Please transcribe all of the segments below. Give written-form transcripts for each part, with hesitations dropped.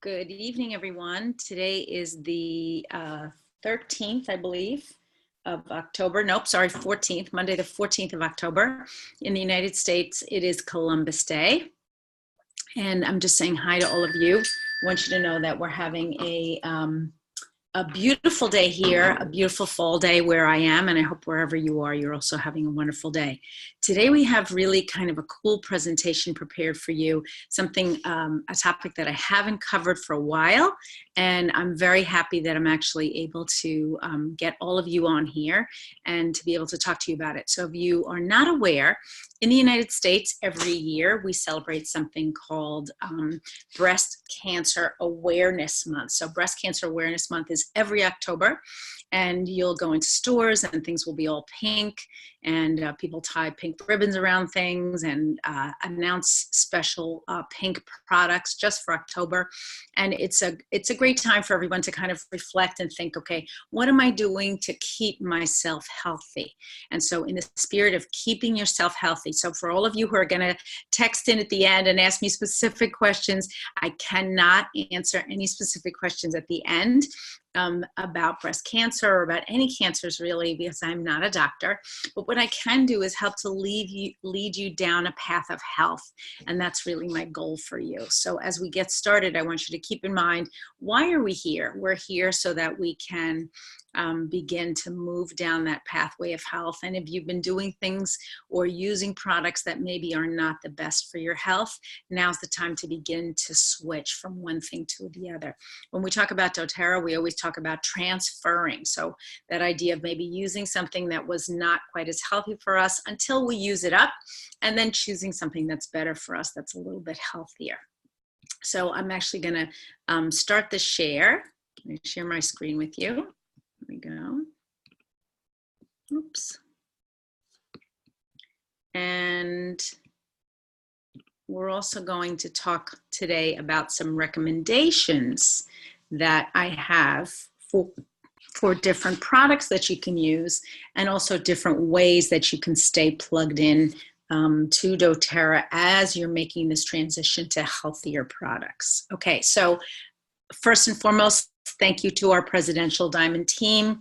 Good evening, everyone. Today is the 13th, I believe, of October. Nope, sorry, 14th, Monday the 14th of October. In the United States, it is Columbus Day. And I'm just saying hi to all of you. I want you to know that we're having a beautiful day here, a beautiful fall day where I am, and I hope wherever you are, you're also having a wonderful day. Today we have really kind of a cool presentation prepared for you, something, a topic that I haven't covered for a while, and I'm very happy that I'm actually able to get all of you on here and to be able to talk to you about it. So if you are not aware, in the United States, every year we celebrate something called Breast Cancer Awareness Month. So Breast Cancer Awareness Month is every October, and you'll go into stores and things will be all pink, and people tie pink ribbons around things and announce special pink products just for October. And it's a great time for everyone to kind of reflect and think, okay, what am I doing to keep myself healthy? And so in the spirit of keeping yourself healthy, so for all of you who are going to text in at the end and ask me specific questions, I cannot answer any specific questions at the end about breast cancer or about any cancers really, because I'm not a doctor. But what I can do is help to lead you down a path of health. And that's really my goal for you. So as we get started, I want you to keep in mind, why are we here? We're here so that we can begin to move down that pathway of health. And if you've been doing things or using products that maybe are not the best for your health, now's the time to begin to switch from one thing to the other. When we talk about doTERRA, we always talk about transferring. So that idea of maybe using something that was not quite as healthy for us until we use it up, and then choosing something that's better for us, that's a little bit healthier. So I'm actually going to start the share. Can I share my screen with you? There we go. Oops. And we're also going to talk today about some recommendations that I have for different products that you can use, and also different ways that you can stay plugged in to doTERRA as you're making this transition to healthier products. Okay, so first and foremost, thank you to our Presidential Diamond team.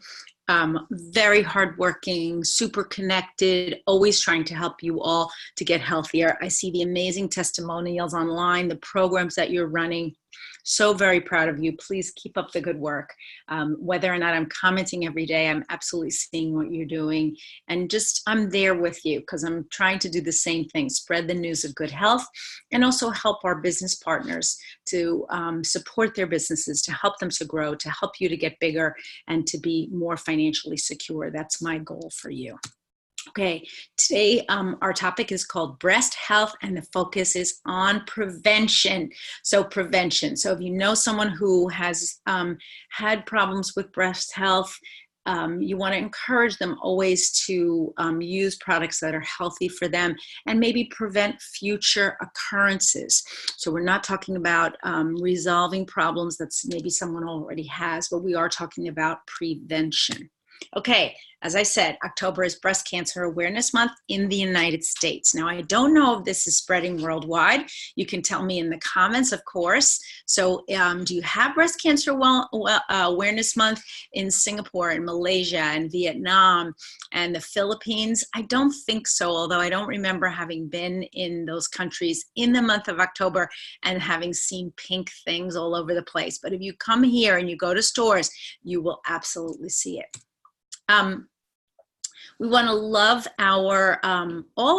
Very hardworking, super connected, always trying to help you all to get healthier. I see the amazing testimonials online, the programs that you're running. So very proud of you. Please keep up the good work. Whether or not I'm commenting every day, I'm absolutely seeing what you're doing. And just, I'm there with you because I'm trying to do the same thing, spread the news of good health, and also help our business partners to support their businesses, to help them to grow, to help you to get bigger and to be more financially secure. That's my goal for you. Okay, today our topic is called breast health, and the focus is on prevention. So prevention. So if you know someone who has had problems with breast health, you want to encourage them always to use products that are healthy for them and maybe prevent future occurrences. So we're not talking about resolving problems that maybe someone already has, but we are talking about prevention. Okay, as I said, October is Breast Cancer Awareness Month in the United States. Now, I don't know if this is spreading worldwide. You can tell me in the comments, of course. So do you have Breast Cancer Awareness Month in Singapore and Malaysia and Vietnam and the Philippines? I don't think so, although I don't remember having been in those countries in the month of October and having seen pink things all over the place. But if you come here and you go to stores, you will absolutely see it. We want to love our,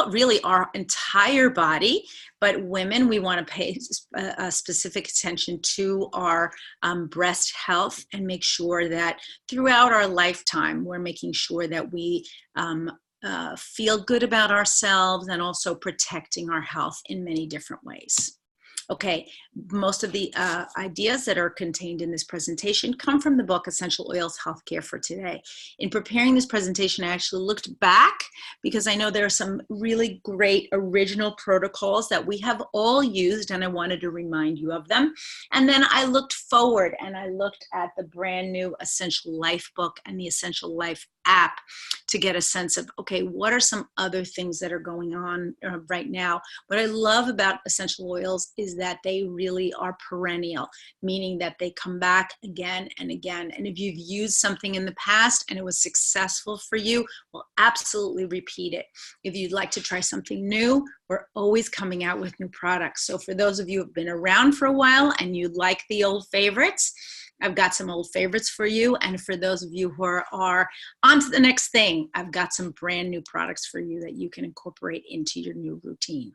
really our entire body, but women, we want to pay specific attention to our breast health and make sure that throughout our lifetime, we're making sure that we feel good about ourselves and also protecting our health in many different ways. Okay, most of the ideas that are contained in this presentation come from the book Essential Oils Healthcare for Today. In preparing this presentation, I actually looked back because I know there are some really great original protocols that we have all used, and I wanted to remind you of them. And then I looked forward and I looked at the brand new Essential Life book and the Essential Life app to get a sense of, okay, what are some other things that are going on right now? What I love about essential oils is that they really are perennial, meaning that they come back again and again. And if you've used something in the past and it was successful for you, well, absolutely repeat it. If you'd like to try something new, we're always coming out with new products. So for those of you who have been around for a while and you like the old favorites, I've got some old favorites for you. And for those of you who are on to the next thing, I've got some brand new products for you that you can incorporate into your new routine.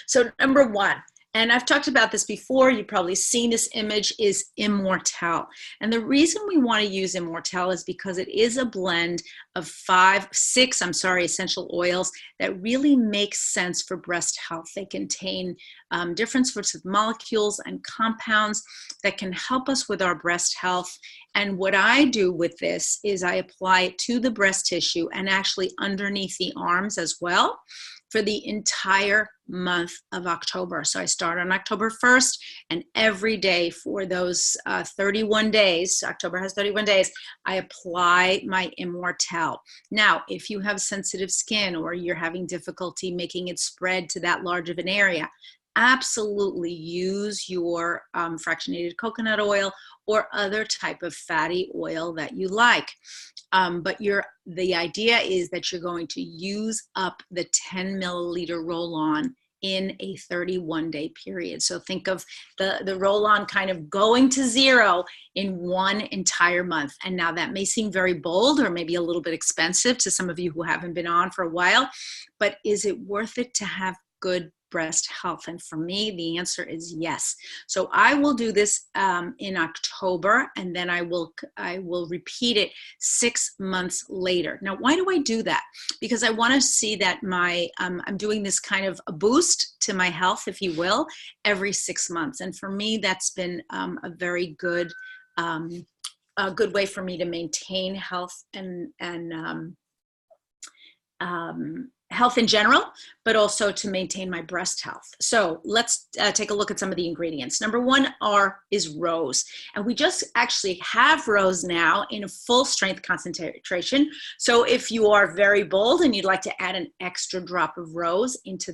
So number one, and I've talked about this before, you've probably seen this image, is Immortelle. And the reason we want to use Immortelle is because it is a blend of six essential oils that really make sense for breast health. They contain different sorts of molecules and compounds that can help us with our breast health. And what I do with this is I apply it to the breast tissue and actually underneath the arms as well, for the entire month of October. So I start on October 1st, and every day for those 31 days, October has 31 days, I apply my Immortelle. Now, if you have sensitive skin or you're having difficulty making it spread to that large of an area, absolutely use your fractionated coconut oil or other type of fatty oil that you like. But the idea is that you're going to use up the 10 milliliter roll-on in a 31-day period. So think of the roll-on kind of going to zero in one entire month. And now that may seem very bold or maybe a little bit expensive to some of you who haven't been on for a while, but is it worth it to have good breast health? And for me, the answer is yes. So I will do this in October, and then I will repeat it 6 months later. Now, why do I do that? Because I want to see that I'm doing this kind of a boost to my health, if you will, every 6 months. And for me, that's been a very good way for me to maintain health and health in general, but also to maintain my breast health. So let's take a look at some of the ingredients. Number one is rose. And we just actually have rose now in a full strength concentration. So if you are very bold and you'd like to add an extra drop of rose into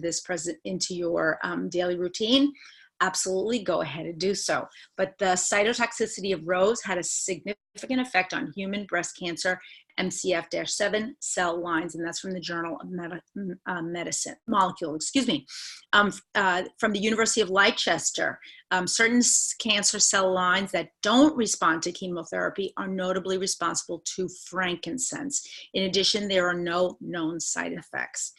your daily routine, absolutely go ahead and do so. But the cytotoxicity of rose had a significant effect on human breast cancer MCF-7 cell lines, and that's from the Journal of Medicine, Molecule, from the University of Leicester. Certain cancer cell lines that don't respond to chemotherapy are notably responsible to frankincense. In addition, there are no known side effects.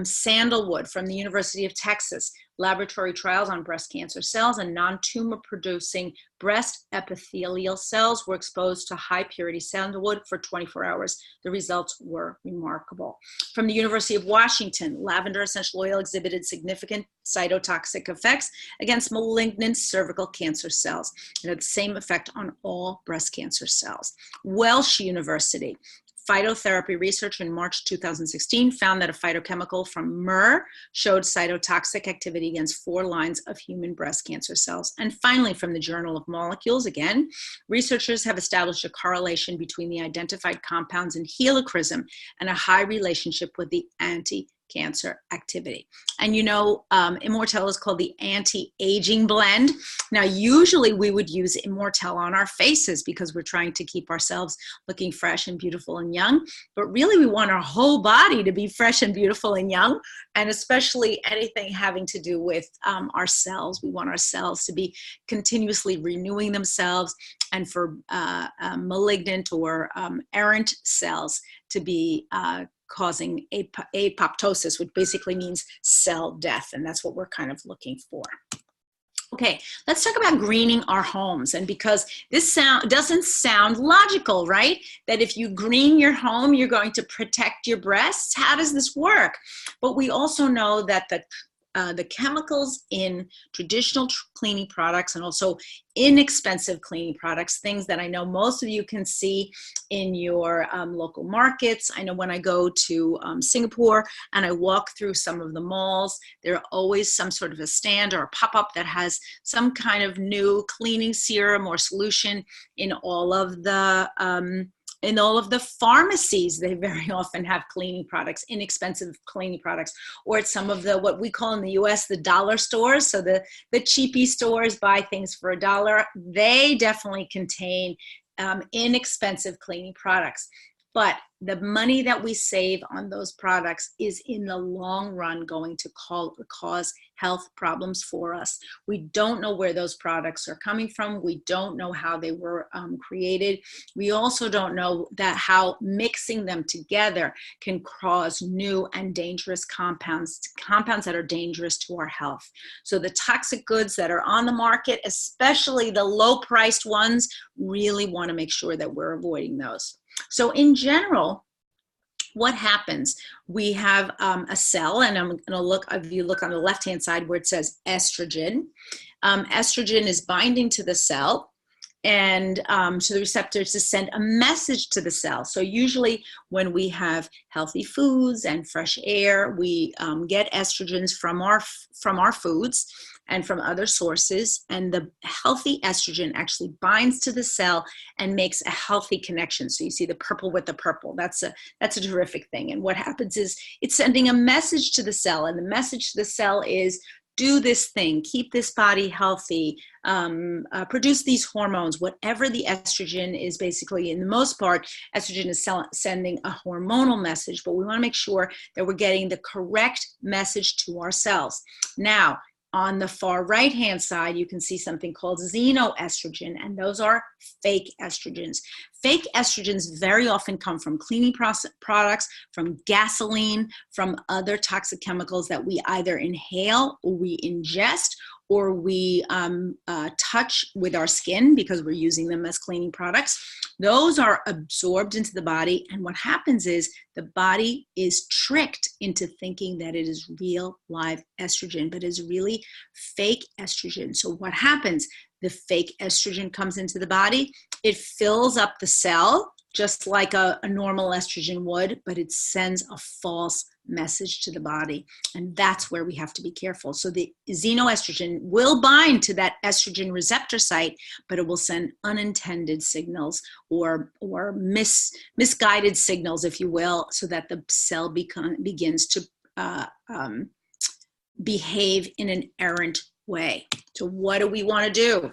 Sandalwood from the University of Texas, laboratory trials on breast cancer cells and non-tumor producing breast epithelial cells were exposed to high purity sandalwood for 24 hours. The results were remarkable. From the University of Washington, lavender essential oil exhibited significant cytotoxic effects against malignant cervical cancer cells. It had the same effect on all breast cancer cells. Welsh University, phytotherapy research in March 2016 found that a phytochemical from myrrh showed cytotoxic activity against 4 lines of human breast cancer cells. And finally, from the Journal of Molecules, again, researchers have established a correlation between the identified compounds in helichrysum and a high relationship with the anti-cancer activity. And you know, Immortelle is called the anti-aging blend. Now, usually we would use Immortelle on our faces because we're trying to keep ourselves looking fresh and beautiful and young, but really we want our whole body to be fresh and beautiful and young, and especially anything having to do with our cells. We want our cells to be continuously renewing themselves, and for malignant or errant cells to be causing apoptosis, which basically means cell death, and that's what we're kind of looking for. Okay, let's talk about greening our homes. And because this doesn't sound logical, right? That if you green your home, you're going to protect your breasts. How does this work? But we also know that the chemicals in traditional cleaning products and also inexpensive cleaning products, things that I know most of you can see in your local markets. I know when I go to Singapore and I walk through some of the malls, there are always some sort of a stand or a pop-up that has some kind of new cleaning serum or solution in all of the In all of the pharmacies, they very often have cleaning products, inexpensive cleaning products, or at some of the, what we call in the US, the dollar stores. So the cheapy stores buy things for $1. They definitely contain inexpensive cleaning products. But the money that we save on those products is in the long run going to cause health problems for us. We don't know where those products are coming from. We don't know how they were created. We also don't know that how mixing them together can cause new and dangerous compounds that are dangerous to our health. So the toxic goods that are on the market, especially the low-priced ones, really want to make sure that we're avoiding those. So in general, what happens? We have a cell, and I'm going to look, if you look on the left-hand side where it says estrogen, estrogen is binding to the cell and to the receptors to send a message to the cell. So usually when we have healthy foods and fresh air, we get estrogens from our foods and from other sources, and the healthy estrogen actually binds to the cell and makes a healthy connection. So you see the purple with the purple. That's a terrific thing. And what happens is it's sending a message to the cell, and the message to the cell is, do this thing, keep this body healthy, produce these hormones, whatever the estrogen is. Basically, in the most part, estrogen is sending a hormonal message, but we want to make sure that we're getting the correct message to our cells. Now, on the far right-hand side, you can see something called xenoestrogen, and those are fake estrogens. Fake estrogens very often come from cleaning products, from gasoline, from other toxic chemicals that we either inhale or we ingest, or we touch with our skin because we're using them as cleaning products. Those are absorbed into the body, and what happens is the body is tricked into thinking that it is real live estrogen, but is really fake estrogen. So what happens? The fake estrogen comes into the body, it fills up the cell just like a normal estrogen would, but it sends a false message to the body. And that's where we have to be careful. So the xenoestrogen will bind to that estrogen receptor site, but it will send unintended signals or misguided signals, if you will, so that the cell begins to behave in an errant way. So what do we want to do?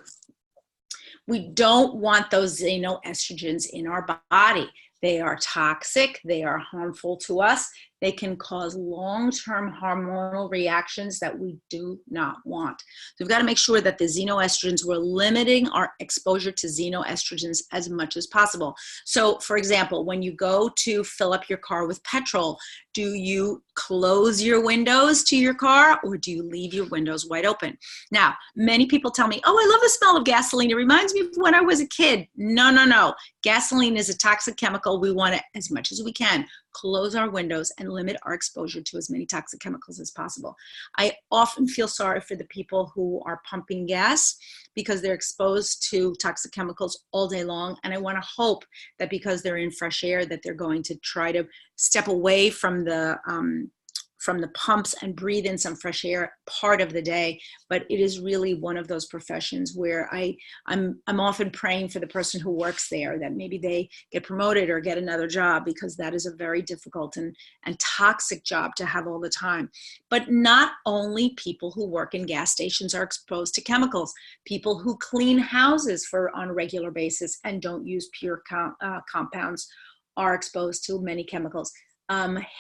We don't want those xenoestrogens in our body. They are toxic. They are harmful to us. They can cause long-term hormonal reactions that we do not want. So we've got to make sure that the xenoestrogens, we're limiting our exposure to xenoestrogens as much as possible. So for example, when you go to fill up your car with petrol, do you close your windows to your car or do you leave your windows wide open? Now, many people tell me, oh, I love the smell of gasoline. It reminds me of when I was a kid. No, no, no. Gasoline is a toxic chemical. We want to, as much as we can, close our windows and limit our exposure to as many toxic chemicals as possible. I often feel sorry for the people who are pumping gas because they're exposed to toxic chemicals all day long. And I want to hope that because they're in fresh air, that they're going to try to step away from the pumps and breathe in some fresh air part of the day. But it is really one of those professions where I'm often praying for the person who works there, that maybe they get promoted or get another job, because that is a very difficult and toxic job to have all the time. But not only people who work in gas stations are exposed to chemicals. People who clean houses on a regular basis and don't use pure compounds are exposed to many chemicals.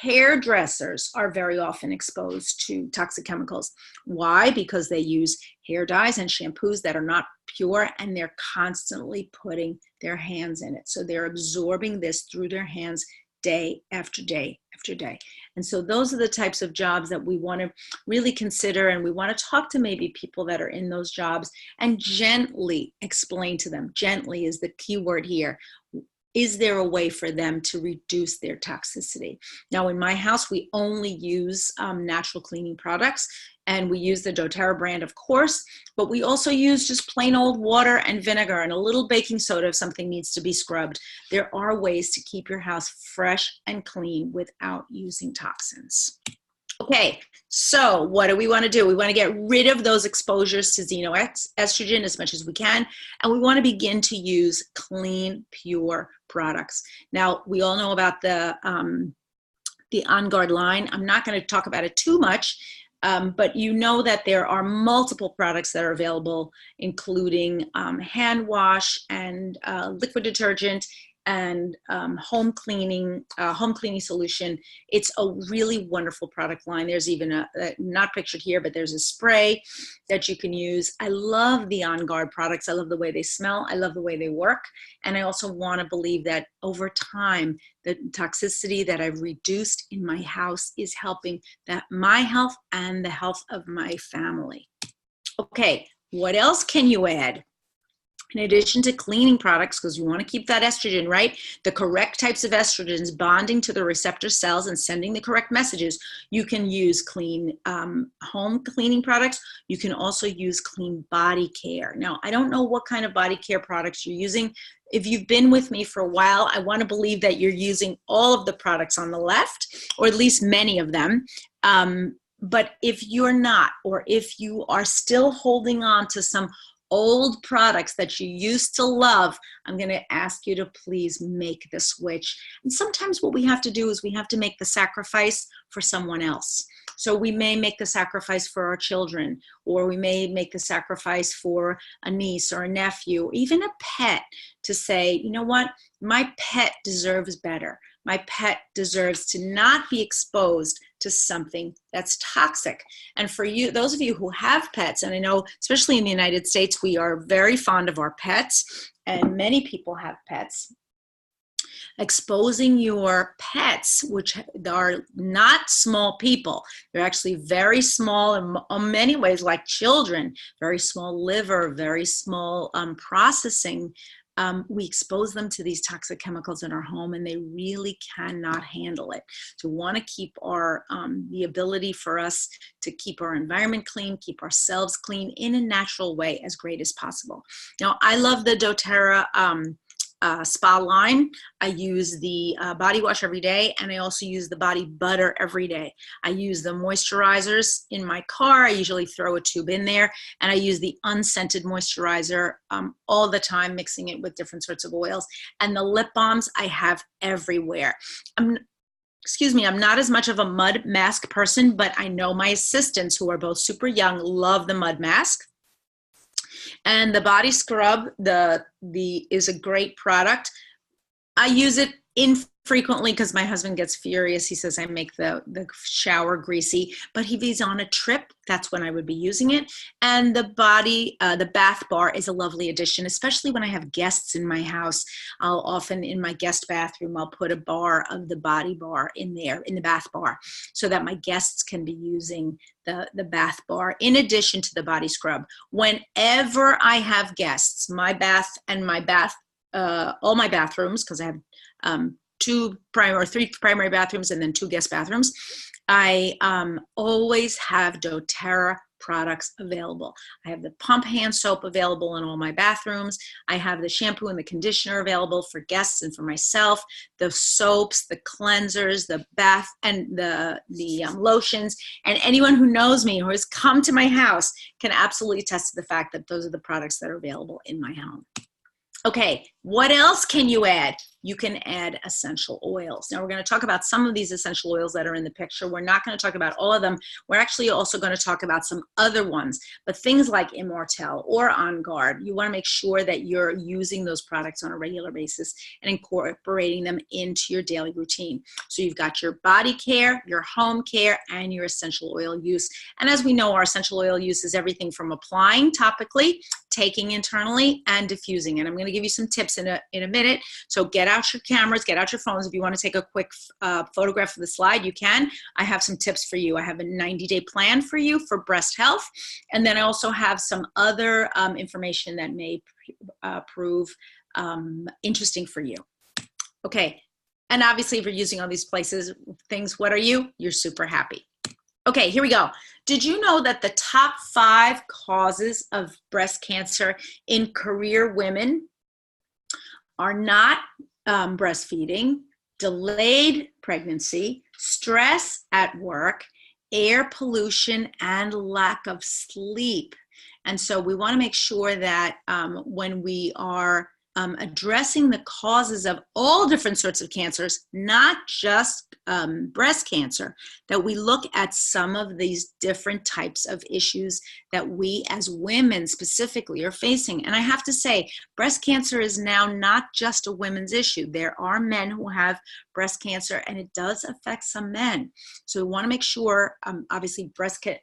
Hairdressers are very often exposed to toxic chemicals. Why? Because they use hair dyes and shampoos that are not pure, and they're constantly putting their hands in it. So they're absorbing this through their hands day after day after day. And so those are the types of jobs that we want to really consider, and we want to talk to maybe people that are in those jobs and gently explain to them. Gently is the key word here. Is there a way for them to reduce their toxicity? Now, in my house, we only use natural cleaning products, and we use the doTERRA brand, of course, but we also use just plain old water and vinegar and a little baking soda if something needs to be scrubbed. There are ways to keep your house fresh and clean without using toxins. Okay, so what do we want to do? We want to get rid of those exposures to xenoestrogen as much as we can, and we want to begin to use clean, pure products. Now, we all know about the On Guard line. I'm not going to talk about it too much, but you know that there are multiple products that are available, including hand wash and liquid detergent and home cleaning solution. It's a really wonderful product line. There's even not pictured here, but there's a spray that you can use. I love the On Guard products. I love the way they smell. I love the way they work. And I also want to believe that over time, the toxicity that I've reduced in my house is helping my health and the health of my family. Okay, what else can you add? In addition to cleaning products, because you want to keep that estrogen, right? The correct types of estrogens bonding to the receptor cells and sending the correct messages. You can use clean home cleaning products. You can also use clean body care. Now, I don't know what kind of body care products you're using. If you've been with me for a while, I want to believe that you're using all of the products on the left, or at least many of them. But if you're not, or if you are still holding on to some old products that you used to love, I'm going to ask you to please make the switch. And sometimes what we have to do is we have to make the sacrifice for someone else. So we may make the sacrifice for our children, or we may make the sacrifice for a niece or a nephew, or even a pet, to say, you know what, my pet deserves better. My pet deserves to not be exposed to something that's toxic. And for you, those of you who have pets, and I know especially in the United States, we are very fond of our pets, and many people have pets. Exposing your pets, which are not small people, they're actually very small in many ways, like children, very small liver, very small processing. We expose them to these toxic chemicals in our home, and they really cannot handle it. So we want to keep our the ability for us to keep our environment clean, keep ourselves clean in a natural way as great as possible. Now, I love the doTERRA spa line. I use the body wash every day, and I also use the body butter every day. I use the moisturizers in my car. I usually throw a tube in there, and I use the unscented moisturizer all the time, mixing it with different sorts of oils. And the lip balms I have everywhere. I'm not as much of a mud mask person, but I know my assistants, who are both super young, love the mud mask. And the body scrub is a great product. I use it infrequently because my husband gets furious. He says I make the shower greasy, but if he's on a trip, that's when I would be using it. And the bath bar is a lovely addition, especially when I have guests in my house. I'll often, in my guest bathroom, I'll put a bar of the body bar in there, in the bath bar, so that my guests can be using the bath bar in addition to the body scrub. Whenever I have guests, all my bathrooms, because I have 3 primary bathrooms and then 2 guest bathrooms, I always have doTERRA products available. I have the pump hand soap available in all my bathrooms. I have the shampoo and the conditioner available for guests and for myself, the soaps, the cleansers, the bath, and the lotions. And anyone who knows me, who has come to my house, can absolutely attest to the fact that those are the products that are available in my home. Okay, what else can you add? You can add essential oils. Now, we're going to talk about some of these essential oils that are in the picture. We're not going to talk about all of them. We're actually also going to talk about some other ones. But things like Immortelle or On Guard, you want to make sure that you're using those products on a regular basis and incorporating them into your daily routine. So you've got your body care, your home care, and your essential oil use. And as we know, our essential oil use is everything from applying topically, taking internally, and diffusing. And I'm going to give you some tips in a minute. So get out your cameras, get out your phones. If you want to take a quick photograph of the slide, you can. I have some tips for you. I have a 90-day plan for you for breast health. And then I also have some other information that may prove interesting for you. Okay. And obviously, if you're using all these things, what are you? You're super happy. Okay, here we go. Did you know that the top 5 causes of breast cancer in career women are not breastfeeding, delayed pregnancy, stress at work, air pollution and lack of sleep. And so we want to make sure that when we are addressing the causes of all different sorts of cancers, not just breast cancer, that we look at some of these different types of issues that we as women specifically are facing. And I have to say, breast cancer is now not just a women's issue. There are men who have breast cancer, and it does affect some men. So we want to make sure, obviously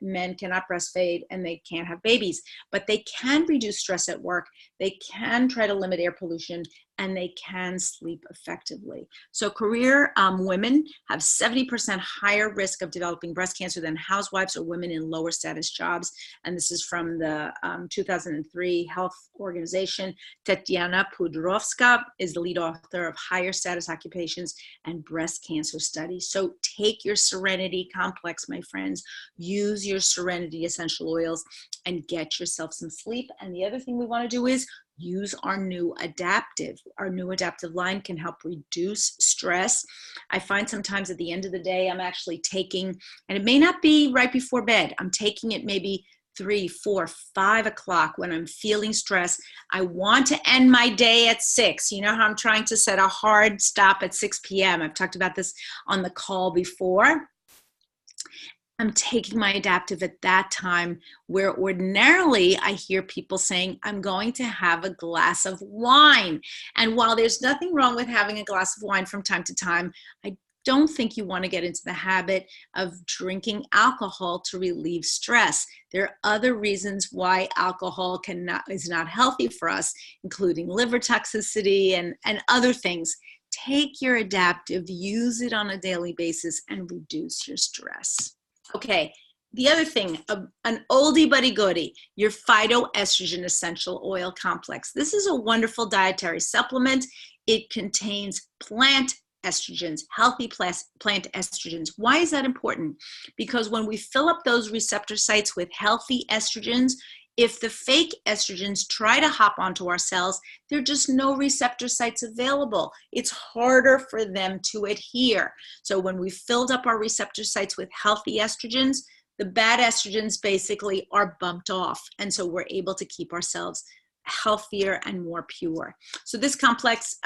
men cannot breastfeed and they can't have babies, but they can reduce stress at work. They can try to limit air pollution, and they can sleep effectively. So career women have 70% higher risk of developing breast cancer than housewives or women in lower status jobs. And this is from the 2003 Health Organization. Tetiana Pudrovska is the lead author of Higher Status Occupations and Breast Cancer Studies. So take your Serenity Complex, my friends. Use your Serenity essential oils and get yourself some sleep. And the other thing we want to do is use our new adaptive. Our new adaptive line can help reduce stress. I find sometimes at the end of the day, I'm actually taking, and it may not be right before bed, I'm taking it maybe 3, 4, 5 o'clock when I'm feeling stress. I want to end my day at 6. You know how I'm trying to set a hard stop at 6 p.m. I've talked about this on the call before. I'm taking my adaptive at that time, where ordinarily I hear people saying, I'm going to have a glass of wine. And while there's nothing wrong with having a glass of wine from time to time, I don't think you want to get into the habit of drinking alcohol to relieve stress. There are other reasons why alcohol is not healthy for us, including liver toxicity and other things. Take your adaptive, use it on a daily basis, and reduce your stress. Okay, the other thing, an oldie but a goodie, your phytoestrogen essential oil complex. This is a wonderful dietary supplement. It contains plant estrogens, healthy plant estrogens. Why is that important? Because when we fill up those receptor sites with healthy estrogens, if the fake estrogens try to hop onto our cells, there are just no receptor sites available. It's harder for them to adhere. So when we filled up our receptor sites with healthy estrogens, the bad estrogens basically are bumped off. And so we're able to keep ourselves healthier and more pure. So this complex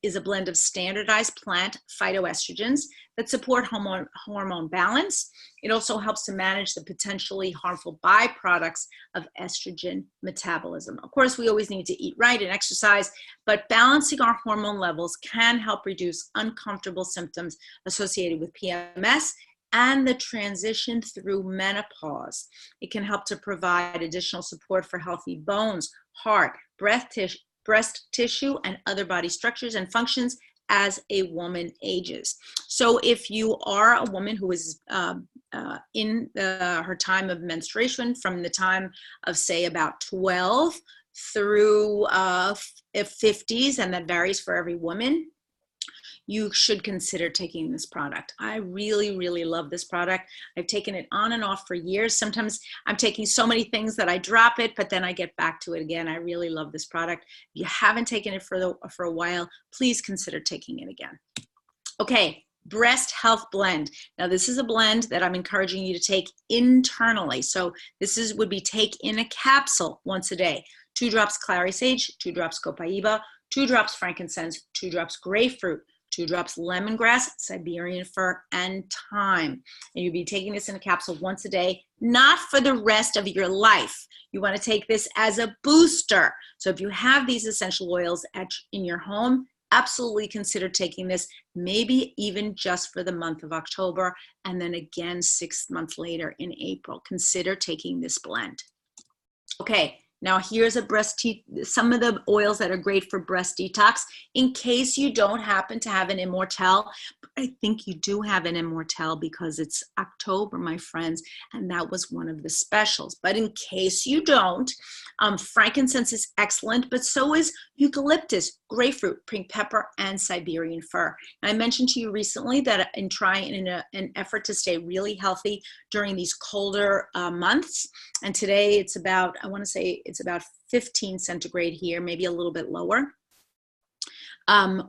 is a blend of standardized plant phytoestrogens that support hormone balance. It also helps to manage the potentially harmful byproducts of estrogen metabolism. Of course, we always need to eat right and exercise, but balancing our hormone levels can help reduce uncomfortable symptoms associated with PMS and the transition through menopause. It can help to provide additional support for healthy bones, heart, breast tissue, and other body structures and functions as a woman ages. So if you are a woman who is in her time of menstruation, from the time of, say, about 12 through 50s, and that varies for every woman, you should consider taking this product. I really, really love this product. I've taken it on and off for years. Sometimes I'm taking so many things that I drop it, but then I get back to it again. I really love this product. If you haven't taken it for a while, please consider taking it again. Okay, Breast Health Blend. Now this is a blend that I'm encouraging you to take internally. So this would be take in a capsule once a day. 2 drops clary sage, 2 drops copaiba, 2 drops frankincense, 2 drops grapefruit, 2 drops lemongrass, Siberian fir, and thyme. And you'll be taking this in a capsule once a day, not for the rest of your life. You want to take this as a booster. So if you have these essential oils in your home, absolutely consider taking this, maybe even just for the month of October, and then again 6 months later in April. Consider taking this blend. Okay. Now here's some of the oils that are great for breast detox in case you don't happen to have an Immortelle. I think you do have an Immortelle because it's October, my friends, and that was one of the specials. But in case you don't, frankincense is excellent, but so is eucalyptus, grapefruit, pink pepper, and Siberian fir. And I mentioned to you recently that in an effort to stay really healthy during these colder months, and today it's about, I want to say it's about 15 centigrade here, maybe a little bit lower.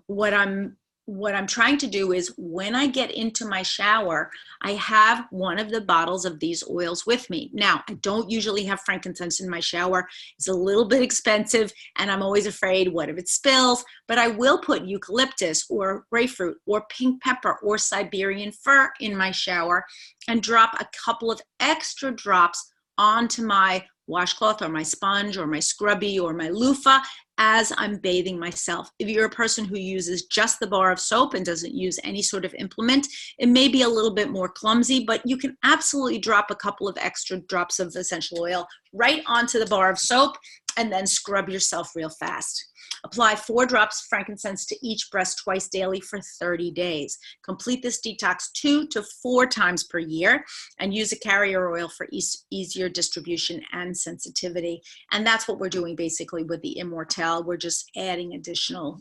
What I'm what I'm trying to do is when I get into my shower, I have one of the bottles of these oils with me. Now, I don't usually have frankincense in my shower. It's a little bit expensive and I'm always afraid, what if it spills? But I will put eucalyptus or grapefruit or pink pepper or Siberian fir in my shower and drop a couple of extra drops onto my washcloth or my sponge or my scrubby or my loofah as I'm bathing myself. If you're a person who uses just the bar of soap and doesn't use any sort of implement, it may be a little bit more clumsy, but you can absolutely drop a couple of extra drops of essential oil right onto the bar of soap and then scrub yourself real fast. Apply 4 drops of frankincense to each breast twice daily for 30 days. Complete this detox 2 to 4 times per year and use a carrier oil for easier distribution and sensitivity. And that's what we're doing basically with the Immortelle. We're just adding additional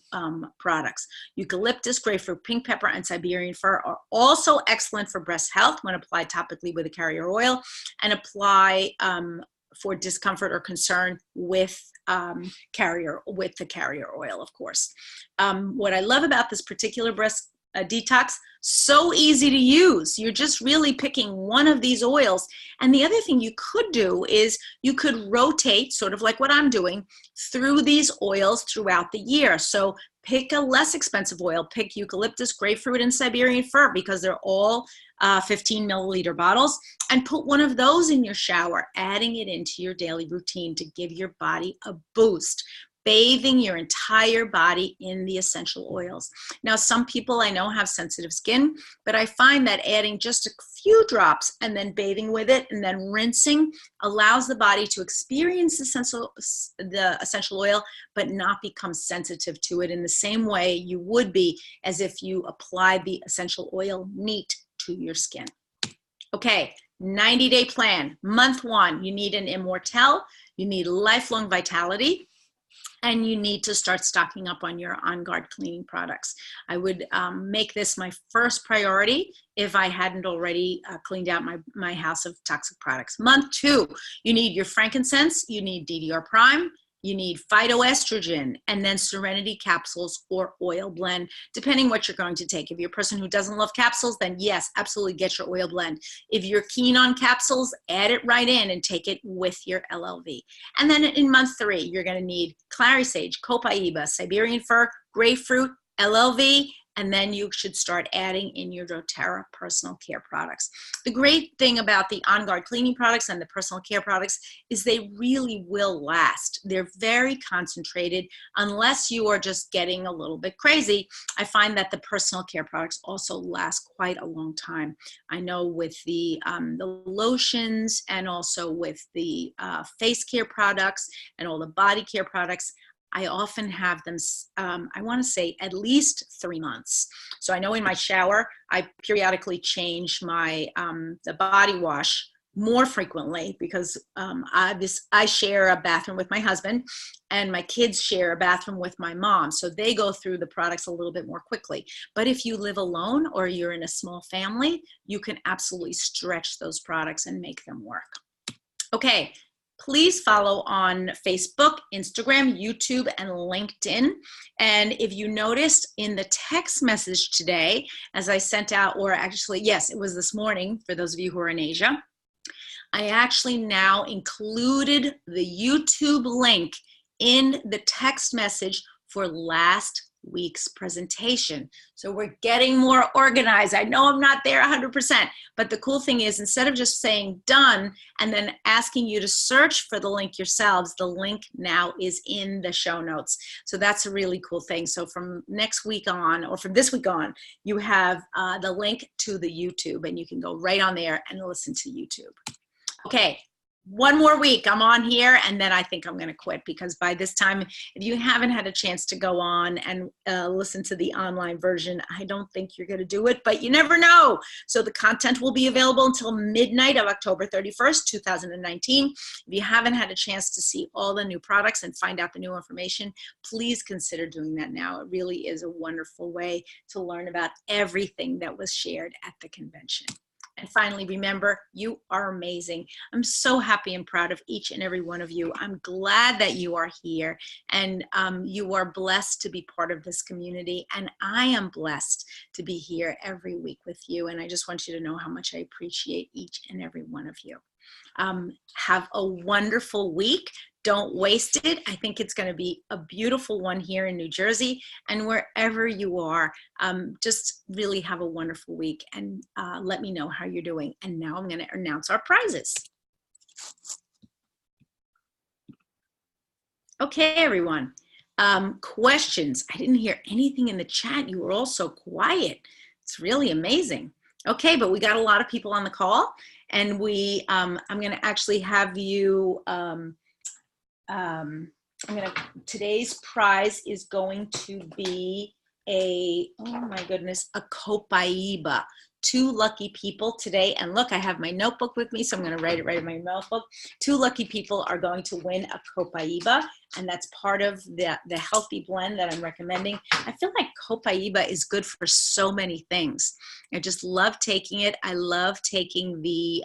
products. Eucalyptus, grapefruit, pink pepper, and Siberian fir are also excellent for breast health when applied topically with a carrier oil, and apply for discomfort or concern with the carrier oil, of course. What I love about this particular breast detox, so easy to use. You're just really picking one of these oils. And the other thing you could do is you could rotate, sort of like what I'm doing, through these oils throughout the year. So pick a less expensive oil, pick eucalyptus, grapefruit, and Siberian fir because they're all 15 milliliter bottles, and put one of those in your shower, adding it into your daily routine to give your body a boost, bathing your entire body in the essential oils. Now, some people I know have sensitive skin, but I find that adding just a few drops and then bathing with it and then rinsing allows the body to experience the essential oil, but not become sensitive to it in the same way you would be as if you applied the essential oil neat to your skin. Okay, 90-day plan. Month 1, you need an Immortelle, you need lifelong vitality, and you need to start stocking up on your On Guard cleaning products. I would make this my first priority if I hadn't already cleaned out my house of toxic products. Month 2, you need your frankincense, you need DDR Prime, you need phytoestrogen, and then Serenity capsules or oil blend, depending what you're going to take. If you're a person who doesn't love capsules, then yes, absolutely get your oil blend. If you're keen on capsules, add it right in and take it with your LLV. And then in month 3, you're gonna need clary sage, copaiba, Siberian fir, grapefruit, LLV, and then you should start adding in your doTERRA personal care products. The great thing about the On Guard cleaning products and the personal care products is they really will last. They're very concentrated. Unless you are just getting a little bit crazy, I find that the personal care products also last quite a long time. I know with the lotions and also with the face care products and all the body care products, I often have them, I want to say at least 3 months. So I know in my shower, I periodically change my, the body wash more frequently because I share a bathroom with my husband and my kids share a bathroom with my mom. So they go through the products a little bit more quickly. But if you live alone or you're in a small family, you can absolutely stretch those products and make them work. Okay. Please follow on Facebook, Instagram, YouTube, and LinkedIn. And if you noticed in the text message today, as I sent out, or actually, yes, it was this morning for those of you who are in Asia, I actually now included the YouTube link in the text message for last week's presentation. So we're getting more organized. I know I'm not there 100%, but the cool thing is instead of just saying done and then asking you to search for the link yourselves, the link now is in the show notes. So that's a really cool thing. So from next week on, or from this week on, you have the link to the YouTube and you can go right on there and listen to YouTube. Okay. 1 more week I'm on here and then I think I'm going to quit because by this time, if you haven't had a chance to go on and listen to the online version, I don't think you're going to do it, but you never know. So the content will be available until midnight of October 31st, 2019. If you haven't had a chance to see all the new products and find out the new information, please consider doing that now. It really is a wonderful way to learn about everything that was shared at the convention. And finally, remember, you are amazing. I'm so happy and proud of each and every one of you. I'm glad that you are here, and you are blessed to be part of this community. And I am blessed to be here every week with you. And I just want you to know how much I appreciate each and every one of you. Have a wonderful week. Don't waste it. I think it's going to be a beautiful one here in New Jersey, and wherever you are, just really have a wonderful week, and let me know how you're doing. And now I'm going to announce our prizes. Okay, everyone. Questions. I didn't hear anything in the chat. You were all so quiet. It's really amazing. Okay, but we got a lot of people on the call, and I'm going to actually have you, today's prize is going to be a Copaiba. 2 lucky people today. And look, I have my notebook with me, so I'm going to write it right in my notebook. 2 lucky people are going to win a Copaiba, and that's part of the healthy blend that I'm recommending. I feel like Copaiba is good for so many things. I just love taking it. I love taking the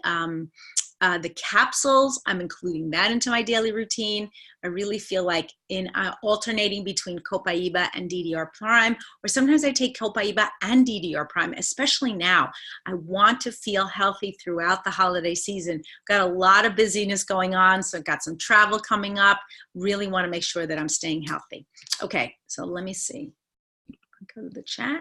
capsules. I'm including that into my daily routine. I really feel like in alternating between Copaiba and DDR Prime, or sometimes I take Copaiba and DDR Prime, especially now. I want to feel healthy throughout the holiday season. Got a lot of busyness going on, so I've got some travel coming up. Really want to make sure that I'm staying healthy. Okay, so let me see. Go to the chat.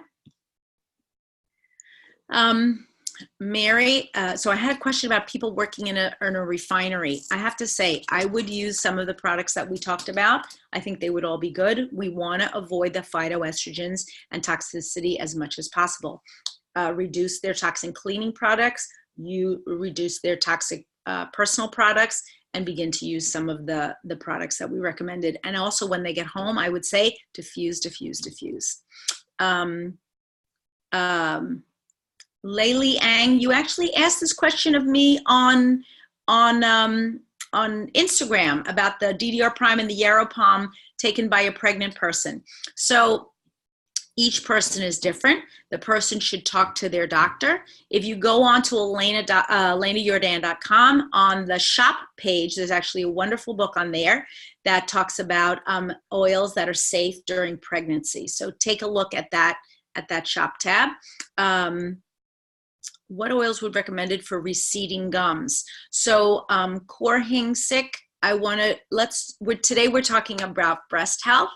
Mary, so I had a question about people working in a refinery. I have to say, I would use some of the products that we talked about. I think they would all be good. We want to avoid the phytoestrogens and toxicity as much as possible. Reduce their toxin cleaning products, you reduce their toxic personal products, and begin to use some of the products that we recommended. And also when they get home, I would say diffuse, diffuse, diffuse. Layli Ang, you actually asked this question of me on Instagram about the DDR Prime and the Yaropalm taken by a pregnant person. So each person is different. The person should talk to their doctor. If you go on to ElenaYordan.com, on the shop page, there's actually a wonderful book on there that talks about oils that are safe during pregnancy. So take a look at that shop tab. What oils would be recommended for receding gums? So Korhing Sik, today we're talking about breast health.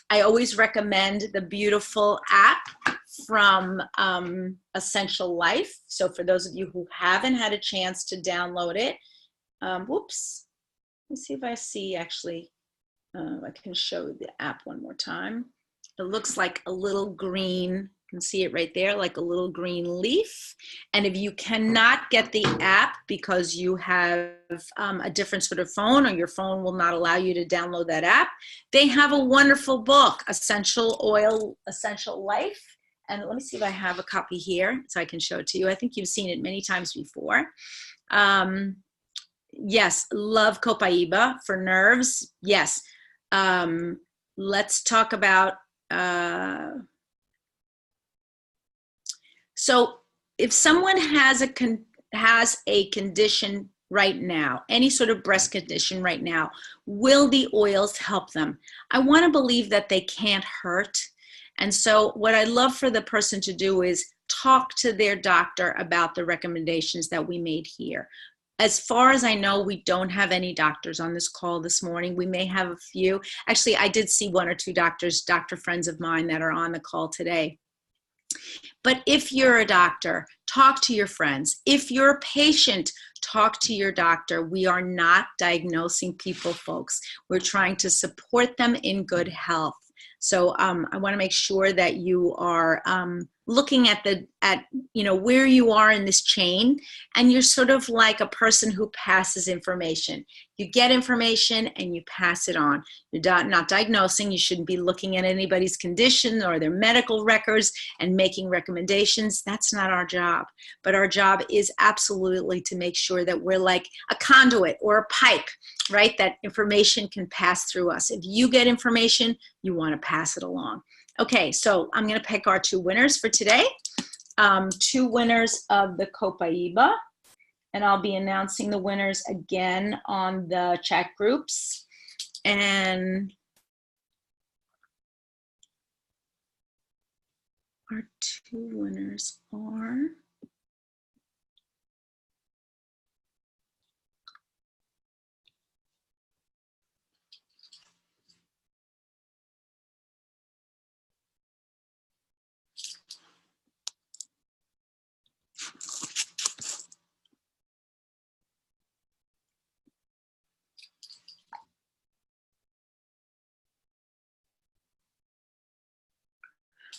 I always recommend the beautiful app from Essential Life. So for those of you who haven't had a chance to download it, whoops, let's see if I see actually, I can show the app one more time. It looks like a little green, you can see it right there, like a little green leaf. And if you cannot get the app because you have a different sort of phone, or your phone will not allow you to download that app, they have a wonderful book, Essential Life. And let me see if I have a copy here so I can show it to you. I think you've seen it many times before. Yes, love Copaiba for nerves. Yes. Let's talk about, so if someone has a condition right now, any sort of breast condition right now, will the oils help them? I want to believe that they can't hurt. And so what I love for the person to do is talk to their doctor about the recommendations that we made here. As far as I know, we don't have any doctors on this call this morning. We may have a few. Actually, I did see 1 or 2 doctors, doctor friends of mine that are on the call today. But if you're a doctor, talk to your friends. If you're a patient, talk to your doctor. We are not diagnosing people, folks. We're trying to support them in good health. So I want to make sure that you are looking at where you are in this chain, and you're sort of like a person who passes information. You get information and you pass it on. You're not diagnosing. You shouldn't be looking at anybody's condition or their medical records and making recommendations. That's not our job. But our job is absolutely to make sure that we're like a conduit or a pipe, right? That information can pass through us. If you get information, you want to pass it along. Okay, so I'm going to pick our 2 winners for today. two winners of the Copaiba, and I'll be announcing the winners again on the chat groups. And our two winners are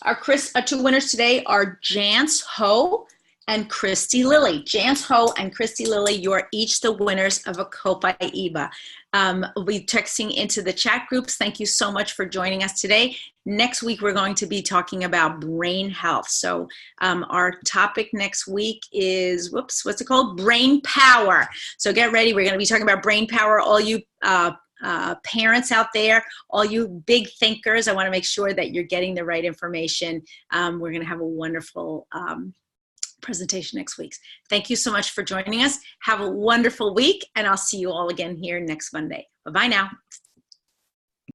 our two winners today are Jance Ho and Christy Lilly. Jance Ho and Christy Lilly, you are each the winners of a Copaiba. We'll be texting into the chat groups. Thank you so much for joining us today. Next week, we're going to be talking about brain health. So our topic next week is, what's it called? Brain power. So get ready. We're going to be talking about brain power. All you parents out there, all you big thinkers, I want to make sure that you're getting the right information. We're going to have a wonderful presentation next week. Thank you so much for joining us. Have a wonderful week, and I'll see you all again here next Monday. Bye-bye now.